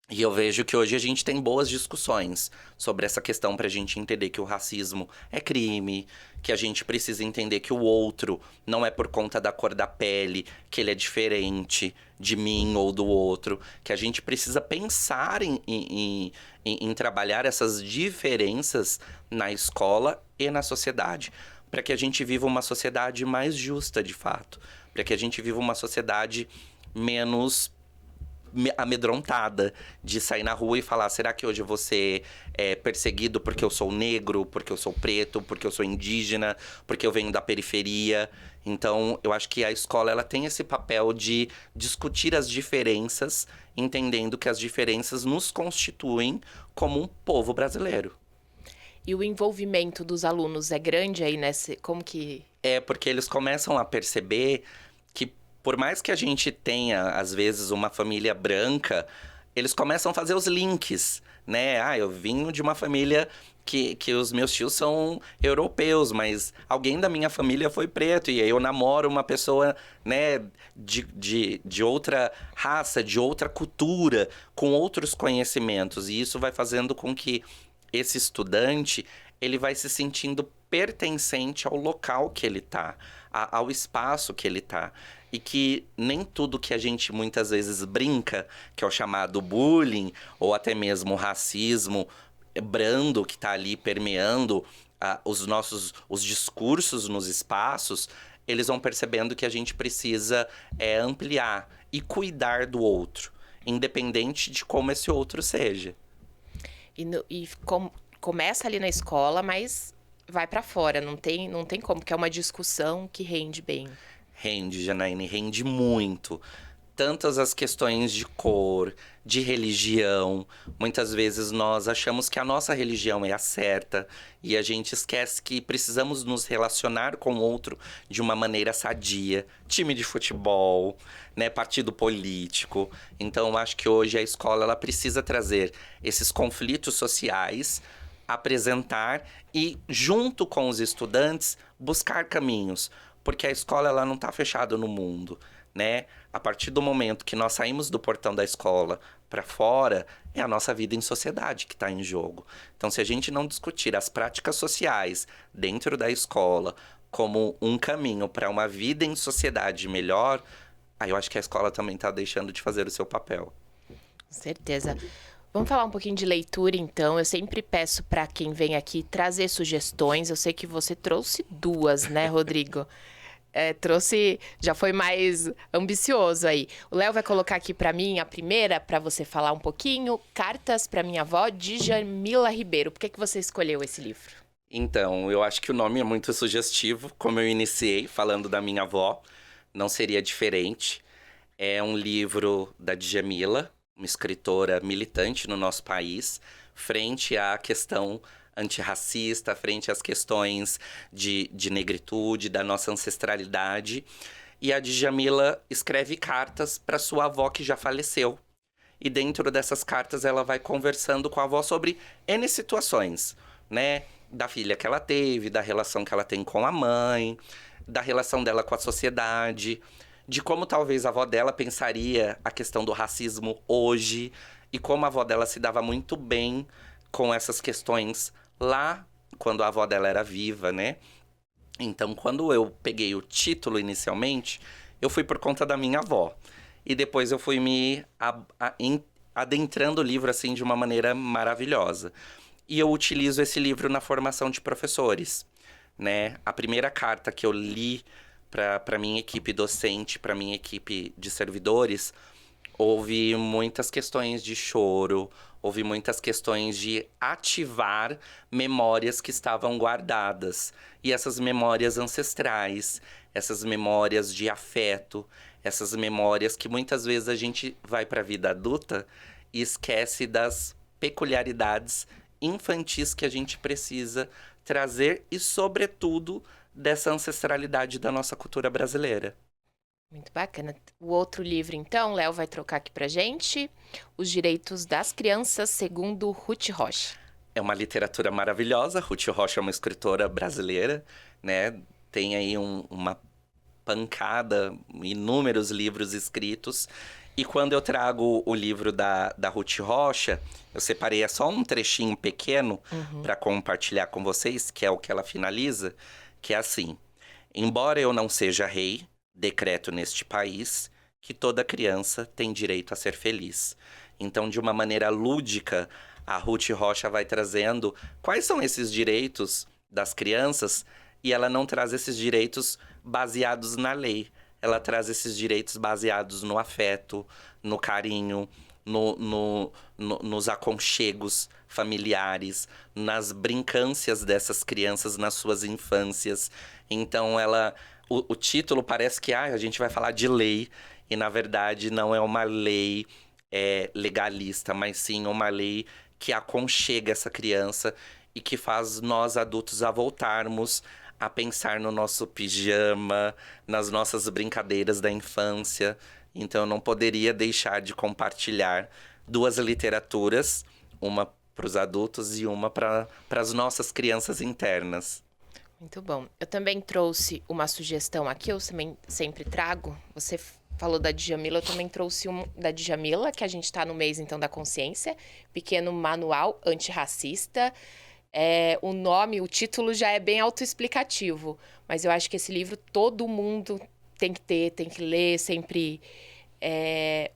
E eu vejo que hoje a gente tem boas discussões sobre essa questão para a gente entender que o racismo é crime, que a gente precisa entender que o outro não é por conta da cor da pele, que ele é diferente de mim ou do outro, que a gente precisa pensar em trabalhar essas diferenças na escola e na sociedade, para que a gente viva uma sociedade mais justa de fato, para que a gente viva uma sociedade menos amedrontada de sair na rua e falar: será que hoje eu vou ser perseguido porque eu sou negro, porque eu sou preto, porque eu sou indígena, porque eu venho da periferia? Então, eu acho que a escola ela tem esse papel de discutir as diferenças, entendendo que as diferenças nos constituem como um povo brasileiro. E o envolvimento dos alunos é grande aí nesse... Como que... É porque eles começam a perceber que, por mais que a gente tenha, às vezes, uma família branca, eles começam a fazer os links, né? Ah, eu vim de uma família que os meus tios são europeus, mas alguém da minha família foi preto. E aí eu namoro uma pessoa, né, de outra raça, de outra cultura, com outros conhecimentos. E isso vai fazendo com que esse estudante, ele vai se sentindo pertencente ao local que ele tá, ao espaço que ele tá. E que nem tudo que a gente muitas vezes brinca, que é o chamado bullying, ou até mesmo o racismo brando que tá ali permeando os discursos nos espaços, eles vão percebendo que a gente precisa ampliar e cuidar do outro, independente de como esse outro seja. Começa ali na escola, mas vai pra fora, não tem como, porque é uma discussão que rende bem. Rende, Janaíne, rende muito. Tantas as questões de cor, de religião. Muitas vezes nós achamos que a nossa religião é a certa e a gente esquece que precisamos nos relacionar com o outro de uma maneira sadia. Time de futebol, né, partido político. Então, eu acho que hoje a escola ela precisa trazer esses conflitos sociais, apresentar e, junto com os estudantes, buscar caminhos. Porque a escola ela não está fechada no mundo, né? A partir do momento que nós saímos do portão da escola para fora, é a nossa vida em sociedade que está em jogo. Então, se a gente não discutir as práticas sociais dentro da escola como um caminho para uma vida em sociedade melhor, aí eu acho que a escola também está deixando de fazer o seu papel. Com certeza. Vamos falar um pouquinho de leitura, então. Eu sempre peço para quem vem aqui trazer sugestões. Eu sei que você trouxe 2, né, Rodrigo? Já foi mais ambicioso aí. O Léo vai colocar aqui para mim a primeira, para você falar um pouquinho. Cartas para minha avó, de Jamila Ribeiro. Por que você escolheu esse livro? Então, eu acho que o nome é muito sugestivo. Como eu iniciei falando da minha avó, não seria diferente. É um livro da Djamila, uma escritora militante no nosso país, frente à questão antirracista, frente às questões de negritude, da nossa ancestralidade. E a Djamila escreve cartas para sua avó que já faleceu. E dentro dessas cartas ela vai conversando com a avó sobre N situações, né? Da filha que ela teve, da relação que ela tem com a mãe, da relação dela com a sociedade, de como talvez a avó dela pensaria a questão do racismo hoje e como a avó dela se dava muito bem com essas questões lá quando a avó dela era viva, né? Então, quando eu peguei o título inicialmente, eu fui por conta da minha avó. E depois eu fui me adentrando o livro, assim, de uma maneira maravilhosa. E eu utilizo esse livro na formação de professores, né? A primeira carta que eu li para minha equipe docente, para minha equipe de servidores, houve muitas questões de choro, houve muitas questões de ativar memórias que estavam guardadas. E essas memórias ancestrais, essas memórias de afeto, essas memórias que muitas vezes a gente vai para a vida adulta e esquece das peculiaridades infantis que a gente precisa trazer e, sobretudo, dessa ancestralidade da nossa cultura brasileira. Muito bacana. O outro livro, então, Léo vai trocar aqui pra gente. Os Direitos das Crianças, segundo Ruth Rocha. É uma literatura maravilhosa. Ruth Rocha é uma escritora brasileira, né? Tem aí uma pancada, inúmeros livros escritos. E quando eu trago o livro da Ruth Rocha, eu separei só um trechinho pequeno para compartilhar com vocês, que é o que ela finaliza, que é assim: embora eu não seja rei, decreto neste país que toda criança tem direito a ser feliz. Então, de uma maneira lúdica, a Ruth Rocha vai trazendo quais são esses direitos das crianças, e ela não traz esses direitos baseados na lei. ela traz esses direitos baseados no afeto, no carinho, nos aconchegos familiares, nas brincâncias dessas crianças nas suas infâncias. Então, o título parece que a gente vai falar de lei, e na verdade não é uma lei legalista, mas sim uma lei que aconchega essa criança e que faz nós adultos a voltarmos a pensar no nosso pijama, nas nossas brincadeiras da infância. Então, eu não poderia deixar de compartilhar 2 literaturas, uma para os adultos e uma para as nossas crianças internas. Muito bom. Eu também trouxe uma sugestão aqui, eu também sempre trago. Você falou da Djamila, eu também trouxe da Djamila, que a gente está no mês, então, da consciência. Pequeno Manual Antirracista. O título já é bem autoexplicativo, mas eu acho que esse livro todo mundo tem que ter, tem que ler, sempre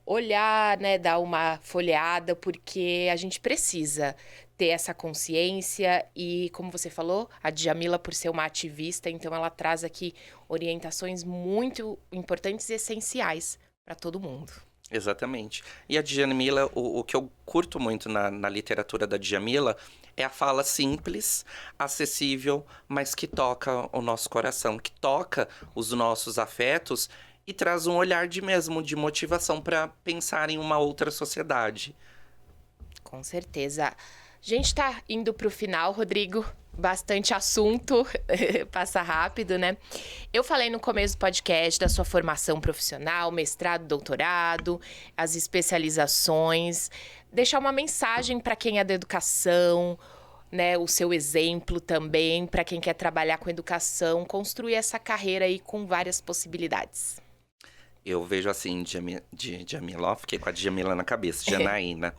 olhar, né, dar uma folheada, porque a gente precisa ter essa consciência e, como você falou, a Djamila, por ser uma ativista, então ela traz aqui orientações muito importantes e essenciais para todo mundo. Exatamente. E a Djamila, o que eu curto muito na literatura da Djamila é a fala simples, acessível, mas que toca o nosso coração, que toca os nossos afetos e traz um olhar de motivação para pensar em uma outra sociedade. Com certeza. A gente tá indo pro final, Rodrigo. Bastante assunto, passa rápido, né? Eu falei no começo do podcast da sua formação profissional, mestrado, doutorado, as especializações. Deixar uma mensagem para quem é da educação, né? O seu exemplo também, para quem quer trabalhar com educação, construir essa carreira aí com várias possibilidades. Eu vejo assim, Djamila, fiquei com a Djamila na cabeça, Janaína.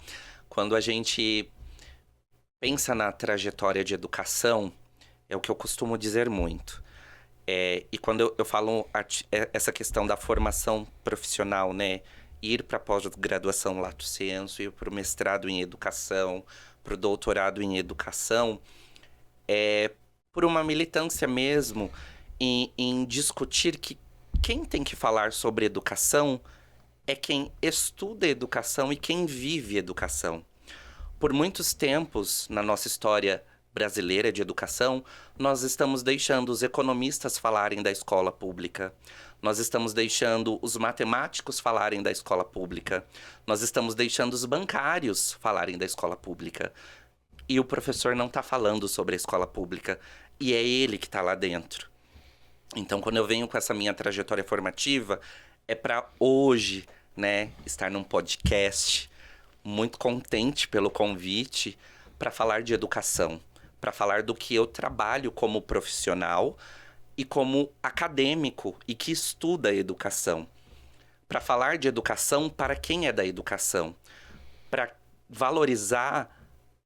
Quando a gente pensa na trajetória de educação, é o que eu costumo dizer muito. E quando eu falo essa questão da formação profissional, né? Ir para a pós-graduação lato sensu, ir para o mestrado em educação, para o doutorado em educação, por uma militância mesmo em discutir que quem tem que falar sobre educação é quem estuda educação e quem vive educação. Por muitos tempos, na nossa história brasileira de educação, nós estamos deixando os economistas falarem da escola pública. Nós estamos deixando os matemáticos falarem da escola pública. Nós estamos deixando os bancários falarem da escola pública. E o professor não está falando sobre a escola pública. E é ele que está lá dentro. Então, quando eu venho com essa minha trajetória formativa, é para hoje, né, estar num podcast, muito contente pelo convite, para falar de educação, para falar do que eu trabalho como profissional e como acadêmico e que estuda a educação. Para falar de educação para quem é da educação, para valorizar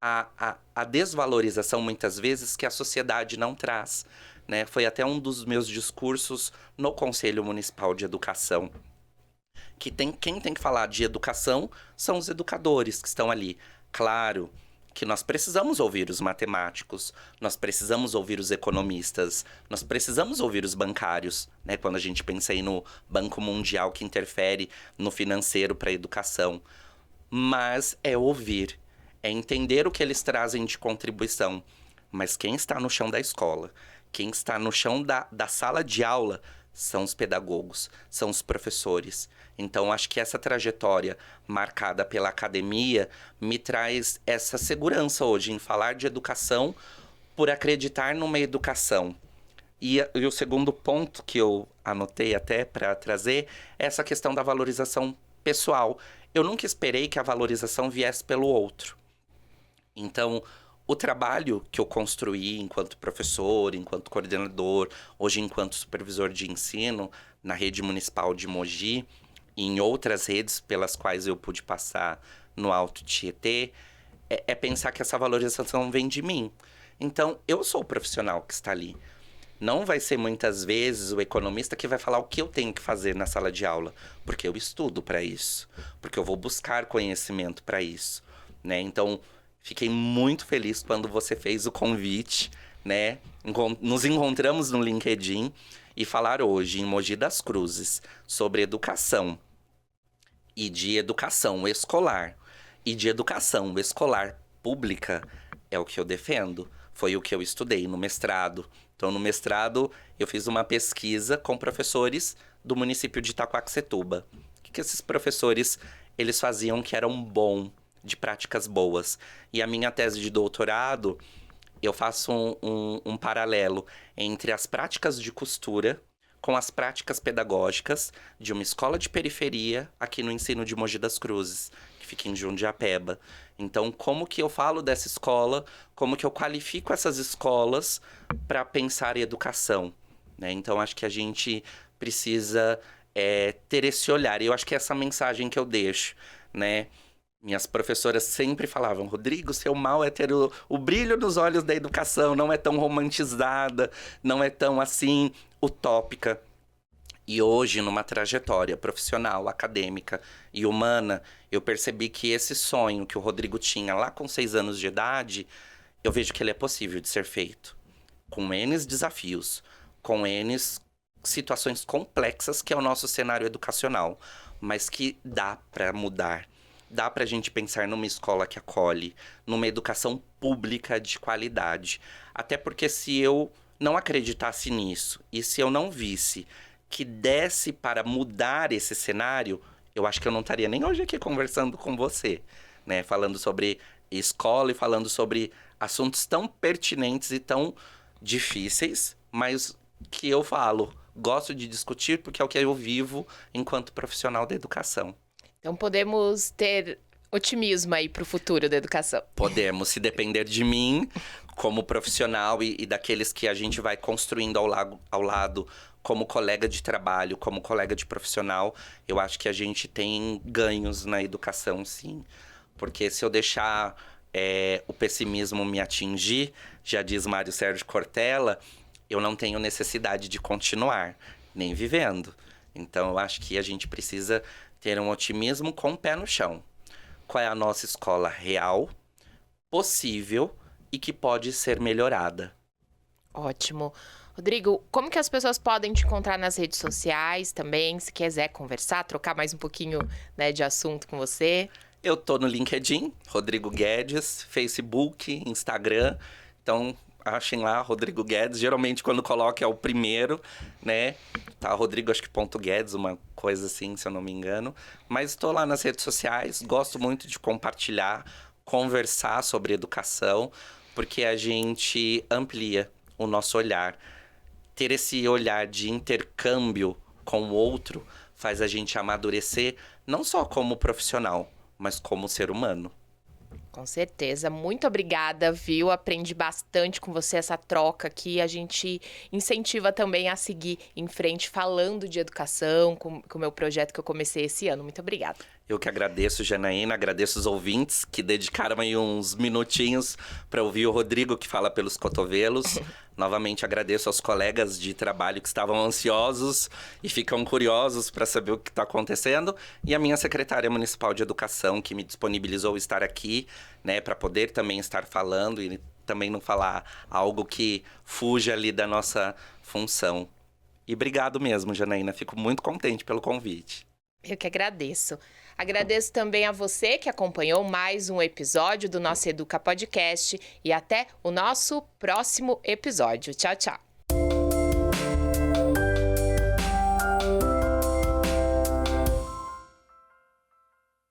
a desvalorização, muitas vezes, que a sociedade não traz, né? Foi até um dos meus discursos no Conselho Municipal de Educação. Quem tem que falar de educação são os educadores que estão ali. Claro que nós precisamos ouvir os matemáticos, nós precisamos ouvir os economistas, nós precisamos ouvir os bancários, né? Quando a gente pensa aí no Banco Mundial que interfere no financeiro para a educação. Mas é ouvir, é entender o que eles trazem de contribuição. Mas quem está no chão da escola, quem está no chão da sala de aula, são os pedagogos, são os professores. Então, acho que essa trajetória marcada pela academia me traz essa segurança hoje em falar de educação por acreditar numa educação. E o segundo ponto que eu anotei até para trazer é essa questão da valorização pessoal. Eu nunca esperei que a valorização viesse pelo outro. Então, o trabalho que eu construí enquanto professor, enquanto coordenador, hoje enquanto supervisor de ensino na rede municipal de Mogi e em outras redes pelas quais eu pude passar no Alto Tietê, é pensar que essa valorização vem de mim. Então, eu sou o profissional que está ali. Não vai ser muitas vezes o economista que vai falar o que eu tenho que fazer na sala de aula, porque eu estudo para isso, porque eu vou buscar conhecimento para isso, né? Então, fiquei muito feliz quando você fez o convite, né? nos encontramos no LinkedIn e falar hoje em Mogi das Cruzes sobre educação e de educação escolar e de educação escolar pública é o que eu defendo. Foi o que eu estudei no mestrado. Então, no mestrado, eu fiz uma pesquisa com professores do município de Itaquaquecetuba. O que esses professores eles faziam que eram bom, de práticas boas. E a minha tese de doutorado, eu faço um paralelo entre as práticas de costura com as práticas pedagógicas de uma escola de periferia aqui no ensino de Mogi das Cruzes, que fica em Jundiapeba. Então, como que eu falo dessa escola, como que eu qualifico essas escolas para pensar em educação, né? Então, acho que a gente precisa ter esse olhar. E eu acho que é essa mensagem que eu deixo, né? Minhas professoras sempre falavam, Rodrigo, seu mal é ter o brilho nos olhos da educação, não é tão romantizada, não é tão, assim, utópica. E hoje, numa trajetória profissional, acadêmica e humana, eu percebi que esse sonho que o Rodrigo tinha lá com 6 anos de idade, eu vejo que ele é possível de ser feito. Com N desafios, com N situações complexas que é o nosso cenário educacional, mas que dá para mudar. Dá pra gente pensar numa escola que acolhe, numa educação pública de qualidade. Até porque se eu não acreditasse nisso e se eu não visse que desse para mudar esse cenário, eu acho que eu não estaria nem hoje aqui conversando com você, né? Falando sobre escola e falando sobre assuntos tão pertinentes e tão difíceis, mas que eu falo, gosto de discutir porque é o que eu vivo enquanto profissional da educação. Então podemos ter otimismo aí para o futuro da educação. Podemos, se depender de mim, como profissional e daqueles que a gente vai construindo ao lado, como colega de trabalho, como colega de profissional, eu acho que a gente tem ganhos na educação, sim. Porque se eu deixar o pessimismo me atingir, já diz Mário Sérgio Cortella, eu não tenho necessidade de continuar, nem vivendo. Então, eu acho que a gente precisa ter um otimismo com o pé no chão. Qual é a nossa escola real, possível e que pode ser melhorada? Ótimo. Rodrigo, como que as pessoas podem te encontrar nas redes sociais também, se quiser conversar, trocar mais um pouquinho, né, de assunto com você? Eu tô no LinkedIn, Rodrigo Guedes, Facebook, Instagram. Então, achem lá, Rodrigo Guedes. Geralmente, quando coloca é o primeiro, né? Tá, Rodrigo, acho que ponto Guedes, uma coisa assim, se eu não me engano. Mas estou lá nas redes sociais, gosto muito de compartilhar, conversar sobre educação, porque a gente amplia o nosso olhar. Ter esse olhar de intercâmbio com o outro faz a gente amadurecer, não só como profissional, mas como ser humano. Com certeza. Muito obrigada, viu? Aprendi bastante com você essa troca aqui. A gente incentiva também a seguir em frente falando de educação com o meu projeto que eu comecei esse ano. Muito obrigada. Eu que agradeço, Janaína, agradeço os ouvintes que dedicaram aí uns minutinhos para ouvir o Rodrigo que fala pelos cotovelos. Novamente agradeço aos colegas de trabalho que estavam ansiosos e ficam curiosos para saber o que está acontecendo. E a minha secretária municipal de educação que me disponibilizou estar aqui, né, para poder também estar falando e também não falar algo que fuja ali da nossa função. E obrigado mesmo, Janaína. Fico muito contente pelo convite. Eu que agradeço. Agradeço também a você que acompanhou mais um episódio do nosso Educa Podcast e até o nosso próximo episódio. Tchau, tchau.